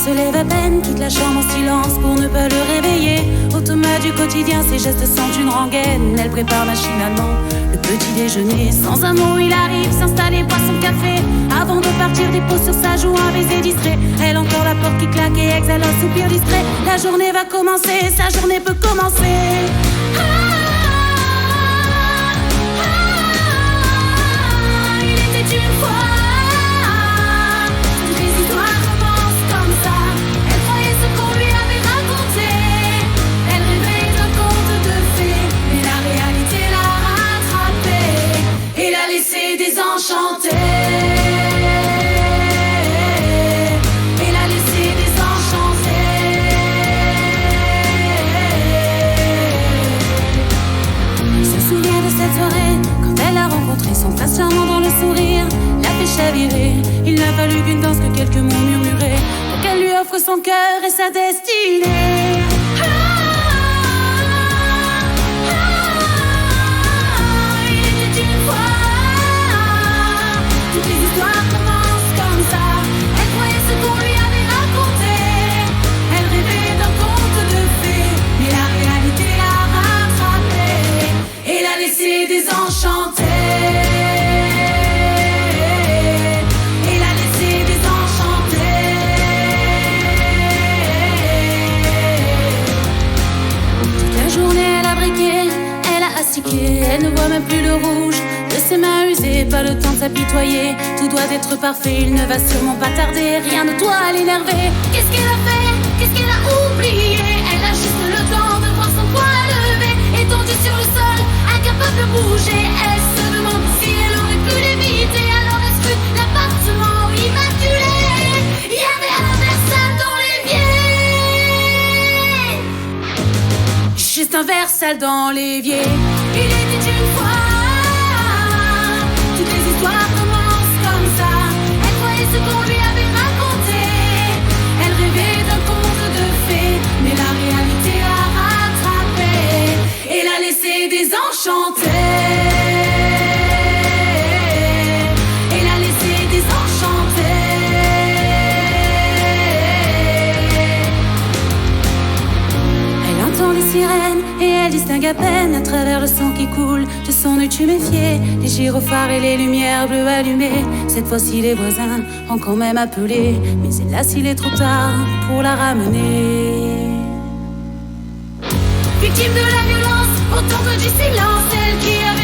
se lève à peine, quitte la chambre en silence pour ne pas le réveiller. Automat du quotidien, ses gestes sentent une rengaine. Elle prépare machinalement le petit déjeuner. Sans un mot, il arrive s'installer, boit son café. Avant de partir, dépose sur sa joue un baiser distrait. Elle entend la porte qui claque et exhale un soupir distrait. La journée va commencer, sa journée peut commencer. Il était une fois. Toutes les histoires commencent comme ça. Elle croyait ce qu'on lui avait raconté. Elle rêvait d'un conte de fées, mais la réalité l'a rattrapée et l'a laissée désenchantée. Et l'a laissée désenchantée. Il se souvient de cette soirée quand elle a rencontré son prince charmant dans le sourire. L'a fait chavirer. Il n'a fallu qu'une danse, que quelques mots murmurés pour qu'elle lui offre son cœur et sa destinée. Il était une fois. Toutes les histoires commencent comme ça. Elle croyait ce qu'on lui avait raconté. Elle rêvait d'un conte de fées, mais la réalité l'a rattrapée et l'a laissée désenchantée. Elle ne voit même plus le rouge de ses mains usées, pas le temps de s'apitoyer. Tout doit être parfait, il ne va sûrement pas tarder. Rien ne doit l'énerver. Qu'est-ce qu'elle a fait? Qu'est-ce qu'elle a oublié? Elle a juste le temps de voir son poing levé, étendu sur le sol, incapable de bouger. Elle se demande si elle aurait pu l'éviter. Alors elle scrute l'appartement immaculé. Il y avait un Versal dans l'évier. Juste un Versal dans l'évier. Il était une fois. Toutes les histoires commencent comme ça. Elle croyait ce qu'on lui avait raconté. Elle rêvait d'un conte de fées, mais la réalité l'a rattrapée et l'a laissée désenchantée. Et l'a laissée désenchantée. Elle entend les sirènes et elle distingue à peine à travers le sang qui coule de son œil tuméfié les gyrophares et les lumières bleues allumées. Cette fois-ci les voisins ont quand même appelé, mais hélas il est trop tard pour la ramener. Victime de la violence, autant que du silence, elle qui avait